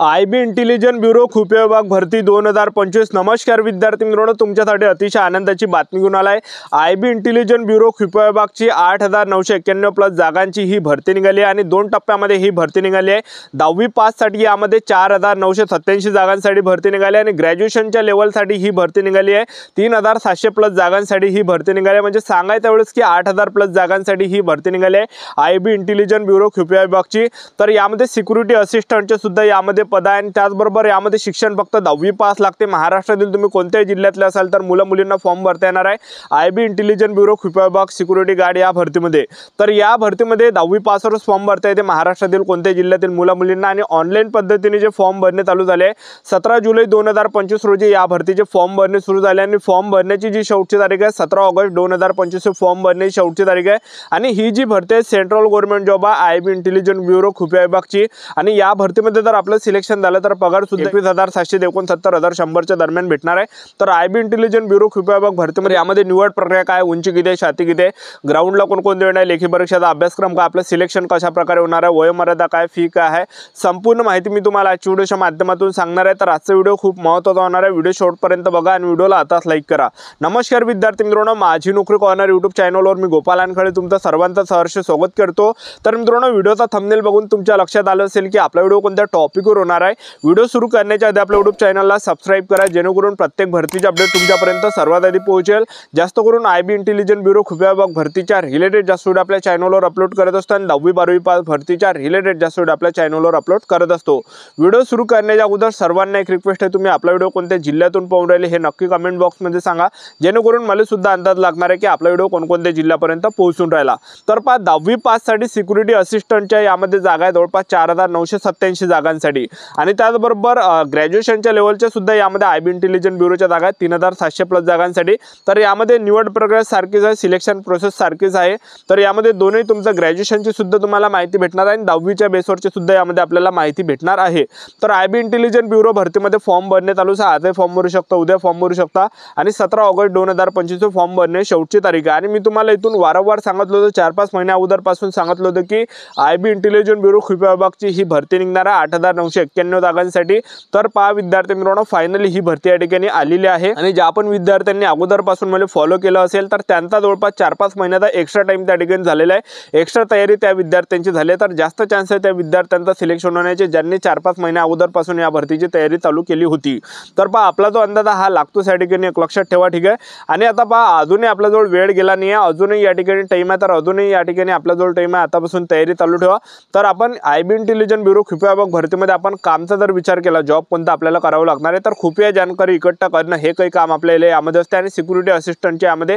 आय.बी. Intelligence bureau खुफिया विभाग भरती 2025। नमस्कार विद्यार्थी मित्रांनो, तुमच्यासाठी अतिशय आनंदाची बातमी घेऊन आलाय। आय.बी. इंटेलिजन्स ब्युरो खुफिया विभागची 8,991 प्लस जागांची ही भरती निघाली आहे आणि 2 टप्प्यामध्ये ही भरती निघाली आहे। 10वी पास साठी यामध्ये 4,987 जागांसाठी भरती निघाली आणि ग्रॅज्युएशनच्या लेवलसाठी ही भरती निघाली आहे। 3,700 प्लस जागांसाठी ही भरती निघाली, म्हणजे सांगायचं एवढंच की 8,000 प्लस जागांसाठी ही भरती निघाली आहे आय.बी. इंटेलिजन्स ब्युरो खुफिया विभागची। तर यामध्ये सिक्युरिटी असिस्टंटचे सुद्धा यामध्ये पद आहे आणि त्याचबरोबर यामध्ये शिक्षण फक्त 10वी पास लागते। महाराष्ट्रातील तुम्ही कोणत्याही जिल्ह्यातले असाल तर मुलं-मुलींना फॉर्म भरता येणार आहे आय.बी. इंटेलिजन्स ब्युरो खुफिया विभाग सिक्युरिटी गार्ड या भरतीमध्ये। तर या भरतीमध्ये 10वी पासवरच फॉर्म भरता येते महाराष्ट्रातील कोणत्याही जिल्ह्यातील मुलं-मुलींना आणि ऑनलाईन पद्धतीने जे फॉर्म भरणे चालू झाले। 17 जुलै 2025 रोजी या भरतीचे फॉर्म भरणे सुरू झाले आणि फॉर्म भरण्याची जी शेवटची तारीख आहे 17 ऑगस्ट 2025 फॉर्म भरण्याची शेवटची तारीख आहे आणि ही जी भरती आहे सेंट्रल गव्हर्नमेंट जॉब आहे आय.बी. इंटेलिजन्स ब्युरो खुफिया विभागची। आणि या भरतीमध्ये जर आपलं सिलेक्शन झालं तर पगार सुद्धा 21,769,100च्या दरम्यान भेटणार आहे। तर आय.बी. इंटेलिजन्स ब्युरो खुफिया विभाग भरतीमध्ये यामध्ये निवड प्रक्रिया काय, उंची किती आहे, छाती किती आहे, ग्राउंडला कोण देणार आहे, लेखी परीक्षेचा अभ्यासक्रम काय, आपलं सिलेक्शन कशा प्रकारे होणार आहे, वयोमर्यादा काय, फी काय आहे, संपूर्ण माहिती मी तुम्हाला आजच्या व्हिडिओच्या माध्यमातून सांगणार आहे। तर आजचा व्हिडिओ खूप महत्त्वाचा होणार आहे, व्हिडिओ शेवटपर्यंत बघा आणि व्हिडिओला आताच लाईक करा। नमस्कार विद्यार्थी मित्रांनो, माझी नोकरी कॉर्नर यूट्यूब चॅनलवर मी गोपाल अनखळे तुमचं सर्वांचं सहर्ष स्वागत करतो। तर मित्रांनो, व्हिडिओचा थंबनेल बघून तुमच्या लक्षात आलं असेल की आपला व्हिडिओ कोणत्या टॉपिकवर होणार आहे। व्हिडिओ सुरू करण्याच्या आधी आपल्या यूट्यूब चॅनलला सबस्क्राइब करा, जेणेकरून प्रत्येक भरतीचे अपडेट तुमच्यापर्यंत सर्वात आधी पोहोचेल। जास्त करून आय.बी. इंटेलिजन्स ब्युरो खुफिया विभाग भरतीच्या रिलेटेड जास्त व्हिडिओ आपल्या चॅनलवर अपलोड करत असतो आणि 10वी 12वी पास भरतीच्या रिलेटेड जास्त व्हिडिओ आपल्या चॅनलवर अपलोड करत असतो। व्हिडिओ सुरू करण्याच्या अगोदर सर्वांना एक रिक्वेस्ट आहे, तुम्ही आपला व्हिडिओ कोणत्या जिल्ह्यातून पाहून राहिले हे नक्की कमेंट बॉक्समध्ये सांगा, जेणेकरून मला सुद्धा अंदाज लागणार आहे की आपला व्हिडिओ कोणकोणत्या जिल्ह्यापर्यंत पोहोचून राहिला। तर 10वी पाससाठी सिक्युरिटी असिस्टंटच्या यामध्ये जागा आहे जवळपास 4,987 जागांसाठी आणि त्याचबरोबर ग्रॅज्युएशनच्या लेवलच्या सुद्धा यामध्ये आय.बी. इंटेलिजन्स ब्युरोच्या जागा आहेत 3,700 प्लस जागांसाठी। तर यामध्ये निवड प्रक्रिया सारखीच आहे, सिलेक्शन प्रोसेस सारखीच आहे। तर यामध्ये दोन्ही तुमचं ग्रॅज्युएशनची सुद्धा तुम्हाला माहिती भेटणार आहे आणि 10वीच्या बेसवरची सुद्धा यामध्ये आपल्याला माहिती भेटणार आहे। तर आय.बी. इंटेलिजन्स ब्युरो भरतीमध्ये फॉर्म भरणे चालू आहे, आजही फॉर्म भरू शकता, उद्या फॉर्म भरू शकता आणि 17 ऑगस्ट 2025 फॉर्म भरणे शेवटची तारीख आहे। आणि मी तुम्हाला इथून वारंवार सांगितलं होतं, 4-5 महिन्या अगोदरपासून सांगितलं होतं की आय.बी. इंटेलिजन्स ब्युरो खुफिया विभागची ही भरती निघणार आहे 8,991 जागांसाठी। तर पहा विद्यार्थी मित्रांनो, फायनली ही भरती या ठिकाणी आलेली आहे आणि ज्या पण विद्यार्थ्यांनी अगोदरपासून मला फॉलो केलं असेल तर त्यांचा जवळपास 4-5 महिन्याचा एक्स्ट्रा टाइम त्या ठिकाणी झालेला आहे, एक्स्ट्रा तयारी त्या विद्यार्थ्यांची झाली आहे। तर जास्त चान्स आहे त्या विद्यार्थ्यांचा सिलेक्शन होण्याचे ज्यांनी 4-5 महिन्या अगोदरपासून या भरतीची तयारी चालू केली होती। तर पहा आपला जो अंदाज हा लागतो त्या ठिकाणी एक लक्षात ठेवा, ठीक आहे। आणि आता पहा अजूनही आपल्याजवळ वेळ गेला नाही आहे, अजूनही या ठिकाणी टाइम आहे, तर अजूनही या ठिकाणी आपल्याजवळ टाइम आहे, आतापासून तयारी चालू ठेवा। तर आपण आय.बी. इंटेलिजन्स ब्युरो खुफिया विभाग भरतीमध्ये आपण कामचा जर विचार केला, जॉब कोणता आपल्याला करावं लागणार आहे, तर खुफिया जानकारी इकट्ठा करणं हे काही काम आपल्याला यामध्ये असते आणि सिक्युरिटी असिस्टंटच्या यामध्ये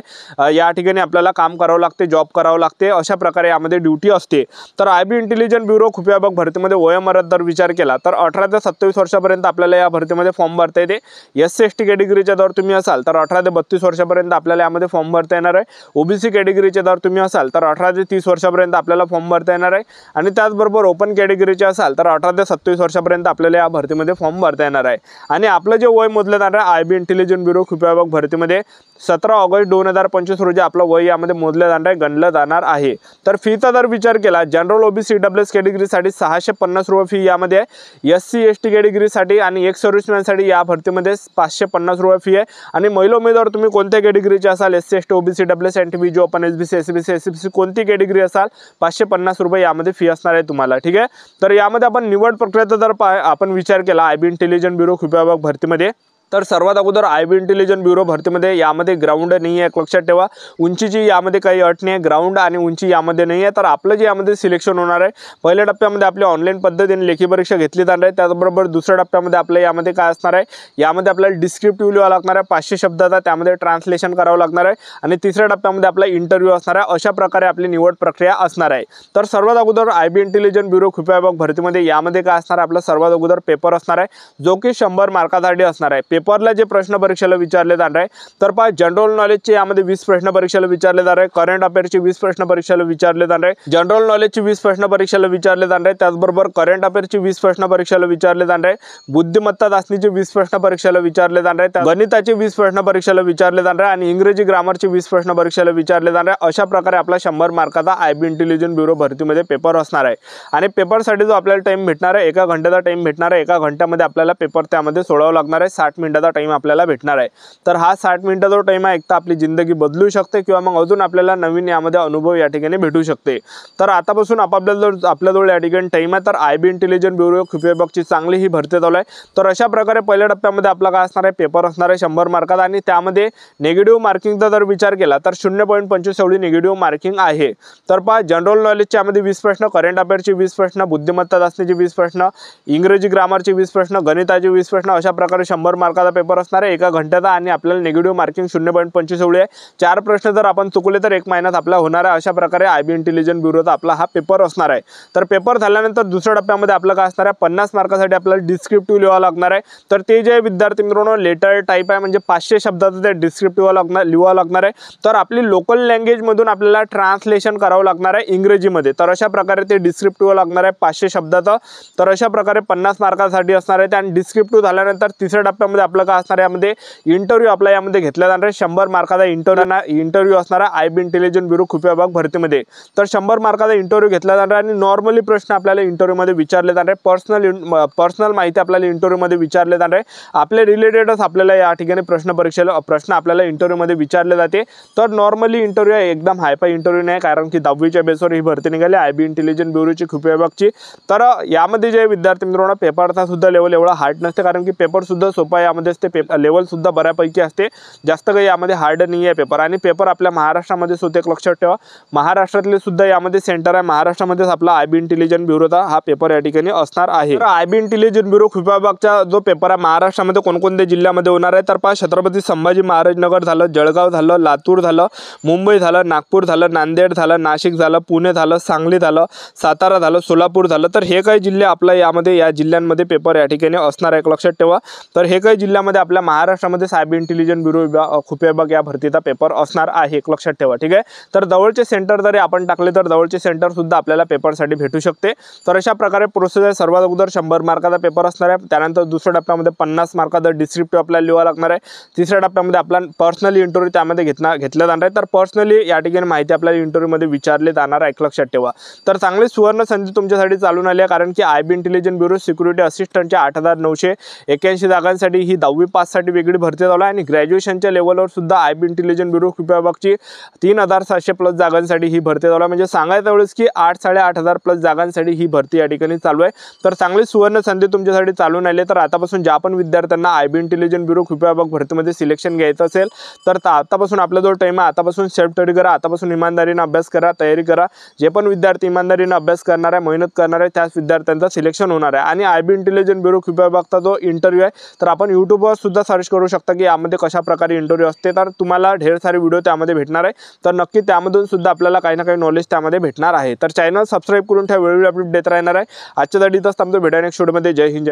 या ठिकाणी आपल्याला काम करावं लागते, जॉब करावं लागते, अशा प्रकारे यामध्ये ड्युटी असते। तर आय.बी. इंटेलिजन्स ब्युरो खुफिया विभाग भरतीमध्ये वयोमर्यादा जर विचार केला तर 18 ते 27 वर्षापर्यंत आपल्याला या भरतीमध्ये फॉर्म भरता येते। SC/ST कॅटेगरीच्या जर तुम्ही असाल तर 18 ते 32 वर्षापर्यंत आपल्याला यामध्ये फॉर्म भरता येणार आहे। ओबीसी कॅटेगरीचे जर तुम्ही असाल तर 18 ते 30 वर्षापर्यंत आपल्याला फॉर्म भरता येणार आहे आणि त्याचबरोबर ओपन कॅटेगरीचे असाल तर 18 ते 27 वर्षापर्यंत आपल्याला या भरतीमध्ये फॉर्म भरता येणार आहे। आणि आपलं जे वय मोजलं जाणार आहे आय.बी. इंटेलिजन्स ब्युरो खुफिया विभाग भरतीमध्ये 17 ऑगस्ट 2025 रोजी आपलं वय यामध्ये मोजलं जाणार आहे, गणलं जाणार आहे। तर फीचा जर विचार केला, जनरल ओबीसी EWS कॅटेगरीसाठी 650 रुपये फी यामध्ये आहे, SC/ST कॅटेगरीसाठी आणि एक सर्व्हिसमॅनसाठी या भरतीमध्ये 550 रुपये फी आहे आणि महिला उमेदवार तुम्ही कोणत्या कॅटेगरीचे असाल, SC/ST OBC EWS NTB open SBC SCBC SCBC कोणती कॅटेगरी असाल 550 रुपये यामध्ये फी असणार आहे तुम्हाला, ठीक आहे। तर यामध्ये आपण निवड प्रक्रियेचा जर आपण विचार केला आय.बी. इंटेलिजन्स ब्युरो खुफिया विभाग भरतीमध्ये, तर सर्वात अगोदर आय.बी. इंटेलिजन्स ब्युरो भरतीमध्ये यामध्ये ग्राउंड नाही आहे, लक्षात ठेवा। उंचीची यामध्ये काही अट नाही आहे, ग्राउंड आणि उंची यामध्ये नाही आहे। तर आपलं जे यामध्ये सिलेक्शन होणार आहे, पहिल्या टप्प्यामध्ये आपली ऑनलाईन पद्धतीने लेखी परीक्षा घेतली जाणार आहे। त्याचबरोबर दुसऱ्या टप्प्यामध्ये आपल्या यामध्ये काय असणार आहे, यामध्ये आपल्याला डिस्क्रिप्टिव्ह लिहावं लागणार आहे 500 शब्दाचा, त्यामध्ये ट्रान्सलेशन करावं लागणार आहे आणि तिसऱ्या टप्प्यामध्ये आपला इंटरव्ह्यू असणार आहे। अशा प्रकारे आपली निवड प्रक्रिया असणार आहे। तर सर्वात अगोदर आय.बी. इंटेलिजन्स ब्युरो खुफिया विभाग भरतीमध्ये यामध्ये काय असणार आहे, आपला सर्वात अगोदर पेपर असणार आहे जो की 100 मार्कासाठी असणार आहे। पेपरला जे प्रश्न परीक्षेला विचारले जाणार आहे तर पहा जनरल नॉलेजचे यामध्ये 20 प्रश्न परीक्षेला विचारले जाणार आहे, करंट अफेअरचे 20 प्रश्न परीक्षेला विचारले जाणार आहे, जनरल नॉलेजचे 20 प्रश्न परीक्षेला विचारले जाणार आहे, त्याचबरोबर करंट अफेअरचे 20 प्रश्न परीक्षेला विचारले जाणार आहे, बुद्धिमत्ता चाचणीचे 20 प्रश्न परीक्षेला विचारले जाणार आहे, गणिताचे 20 प्रश्न परीक्षेला विचारले जाणार आहे आणि इंग्रजी ग्रामरचे 20 प्रश्न परीक्षेला विचारले जाणार आहे। अशा प्रकारे आपला 100 मार्काचा आयबी इंटेलिजन्स ब्युरो भरतीमध्ये पेपर असणार आहे आणि पेपरसाठी जो आपल्याला टाइम भेटणार आहे 1 घंट्याचा टाइम भेटणार आहे। 1 घंट्यामध्ये आपल्याला पेपर त्यामध्ये सोडवावा लागणार आहे। 60 मिनिटाचा टाइम आपल्याला भेटणार आहे। तर हा 60 मिनिटाचा टाइम आहे, एकतर आपली जिंदगी बदलू शकते किंवा मग अजून आपल्याला नवीन यामध्ये अनुभव या ठिकाणी भेटू शकते। तर आतापासून आपल्याजवळ या ठिकाणी टाइम आहे। तर आयबी इंटेलिजन्स ब्युरो खुफिया विभागाची चांगली ही भरती चालू आहे। तर अशा प्रकारे पहिल्या टप्प्यामध्ये आपला काय असणार आहे, पेपर असणार आहे 100 मार्काचा आणि त्यामध्ये नेगेटिव्ह मार्किंगचा जर विचार केला तर 0.25 एवढी नेगेटिव्ह मार्किंग आहे। तर पहा जनरल नॉलेजचे यामध्ये 20 प्रश्न, करंट अफेअरचे 20 प्रश्न, बुद्धिमत्ता चाचणीचे 20 प्रश्न, इंग्रजी ग्रामरचे 20 प्रश्न, गणिताचे 20 प्रश्न, अशा प्रकारे 100 मार्काचा पेपर असणार आहे 1 घंट्याचा आणि आपल्याला नेगेटिव्ह मार्किंग 0.25 एवढी आहे। 4 प्रश्न जर आपण चुकले तर 1 महिन्यात आपला होणार आहे। अशा प्रकारे आयबी इंटेलिजन्स ब्युरोचा आपला हा पेपर असणार आहे। तर पेपर झाल्यानंतर दुसऱ्या टप्प्यामध्ये आपलं काय असणार आहे, 50 मार्कासाठी आपल्याला डिस्क्रिप्टिव्ह लिहावं लागणार आहे। तर ते जे विद्यार्थी मित्रांनो लेटर टाईप आहे म्हणजे 500 शब्दाचं ते डिस्क्रिप्टिव्ह लिहावं लागणार आहे। तर आपली लोकल लँग्वेज मधून आपल्याला ट्रान्सलेशन करावं लागणार आहे इंग्रजीमध्ये। तर अशा प्रकारे ते डिस्क्रिप्टिव्ह लागणार आहे 500 शब्दाचं। तर अशा प्रकारे 50 मार्कासाठी असणार आहे आणि डिस्क्रिप्टिव्ह झाल्यानंतर तिसऱ्या टप्प्यामध्ये आपलं काय असणार आहे, यामध्ये इंटरव्ह्यू आपला यामध्ये घेतला जाणार आहे। 100 मार्काचा इंटरव्ह्यू असणार आहे आयबी इंटेलिजन्स ब्युरो खुफिया विभाग भरतीमध्ये। तर 100 मार्काचा इंटरव्ह्यू घेतला जाणार आहे आणि नॉर्मली प्रश्न आपल्याला इंटरव्ह्यूमध्ये विचारले जाणार आहे। पर्सनल माहिती आपल्याला इंटरव्ह्यूमध्ये विचारले जाणार आहे। आपले रिलेटेडच आपल्याला या ठिकाणी प्रश्न आपल्याला इंटरव्ह्यूमध्ये विचारले जाते। तर नॉर्मली इंटरव्ह्यू एकदम हायफाय इंटरव्ह्यू नाही, कारण की 10वीच्या बेसवर ही भरती निघाली आयबी इंटेलिजन्स ब्युरोची खुफिया विभागची। तर यामध्ये जे विद्यार्थी मित्रांनो पेपरचा सुद्धा लेवल एवढा हार्ड नसते, कारण की पेपर सुद्धा सोपा आहे यामध्ये असते, लेवल सुद्धा बऱ्यापैकी असते, जास्त काही यामध्ये हार्ड नाही आहे पेपर। आणि पेपर आपल्या महाराष्ट्रामध्येच होते, एक लक्षात ठेवा, महाराष्ट्रातले सुद्धा यामध्ये सेंटर आहे, महाराष्ट्रामध्येच आपला आयबी इंटेलिजन्स ब्युरोचा हा पेपर या ठिकाणी असणार आहे। तर आयबी इंटेलिजन्स ब्युरो खुफिया विभागचा जो पेपर आहे महाराष्ट्रामध्ये कोणकोणत्या जिल्ह्यामध्ये होणार आहे, तर पहा छत्रपती संभाजी महाराज नगर झालं, जळगाव झालं, लातूर झालं, मुंबई झालं, नागपूर झालं, नांदेड झालं, नाशिक झालं, पुणे झालं, सांगली झालं, सातारा झालं, सोलापूर झालं। तर हे काही जिल्हे आपल्या यामध्ये या जिल्ह्यांमध्ये पेपर या ठिकाणी असणार आहे, एक लक्षात ठेवा। तर हे काही जिल्ह्यामध्ये आपल्या महाराष्ट्रामध्ये आयबी इंटेलिजन्स ब्युरो खुफिया विभाग या भरतीचा पेपर असणार आहे, एक लक्षात ठेवा, ठीक आहे। तर जवळचे सेंटर जरी आपण टाकले तर जवळचे सेंटर सुद्धा आपल्याला पेपरसाठी भेटू शकते। तर अशा प्रकारे प्रोसेस आहे। सर्वात अगोदर 100 मार्काचा पेपर असणार आहे, त्यानंतर दुसऱ्या टप्प्यामध्ये 50 मार्काचा डिस्क्रिप्टिव्ह आपल्याला लिहावा लागणार आहे, तिसऱ्या टप्प्यामध्ये आपला पर्सनली इंटरव्ह्यू त्यामध्ये घेतला जाणार आहे। तर पर्सनली या ठिकाणी माहिती आपल्याला इंटरव्ह्यूमध्ये विचारले जाणार आहे, एक लक्षात ठेवा। तर चांगली सुवर्ण संधी तुमच्यासाठी चालून आली आहे, कारण की आयबी इंटेलिजन्स ब्युरो सिक्युरिटी असिस्टंटच्या 8,981 जागांसाठी ही 10वी पाससाठी वेगळी भरती चालू आहे आणि ग्रॅज्युएशनच्या लेवलवर सुद्धा आयबी इंटेलिजन्स ब्युरो खुफिया विभागची 3,700 प्लस जागांसाठी ही भरती चालू आहे। म्हणजे सांगायचं एवढंच की 8,500 प्लस जागांसाठी ही भरती या ठिकाणी चालू आहे। तर चांगली सुवर्ण संधी तुमच्यासाठी चालून आली आहे। तर आतापासून ज्या पण विद्यार्थ्यांना आयबी इंटेलिजन्स ब्युरो खुफिया विभाग भरतीमध्ये सिलेक्शन घ्यायचं असेल तर आतापासून आपल्याजवळ टाइम आहे, आतापासून सेल्फ स्टडी करा, आतापासून इमानदारीने अभ्यास करा, तयारी करा। जे पण विद्यार्थी इमानदारीने अभ्यास करणार आहे, मेहनत करणार आहे, त्याच विद्यार्थ्यांचं सिलेक्शन होणार आहे। आणि आयबी इंटेलिजन्स ब्युरो खुफिया विभागचा जो इंटरव्ह्यू आहे तर आपण यूट्यूबवर सुद्धा सर्च करू शकता की यामध्ये कशा प्रकारे इंटरव्ह्यू असते। तर तुम्हाला ढेर सारे व्हिडिओ त्यामध्ये भेटणार आहे, तर नक्की त्यामधून सुद्धा आपल्याला काही ना काही नॉलेज त्यामध्ये भेटणार आहे। तर चॅनल सबस्क्राईब करून ठेवा, वेळोवेळी अपडेट देत राहणार आहे। आजच्यासाठी इथंच थांबतो, भेटूया नेक्स्ट व्हिडिओमध्ये। जय हिंद, जय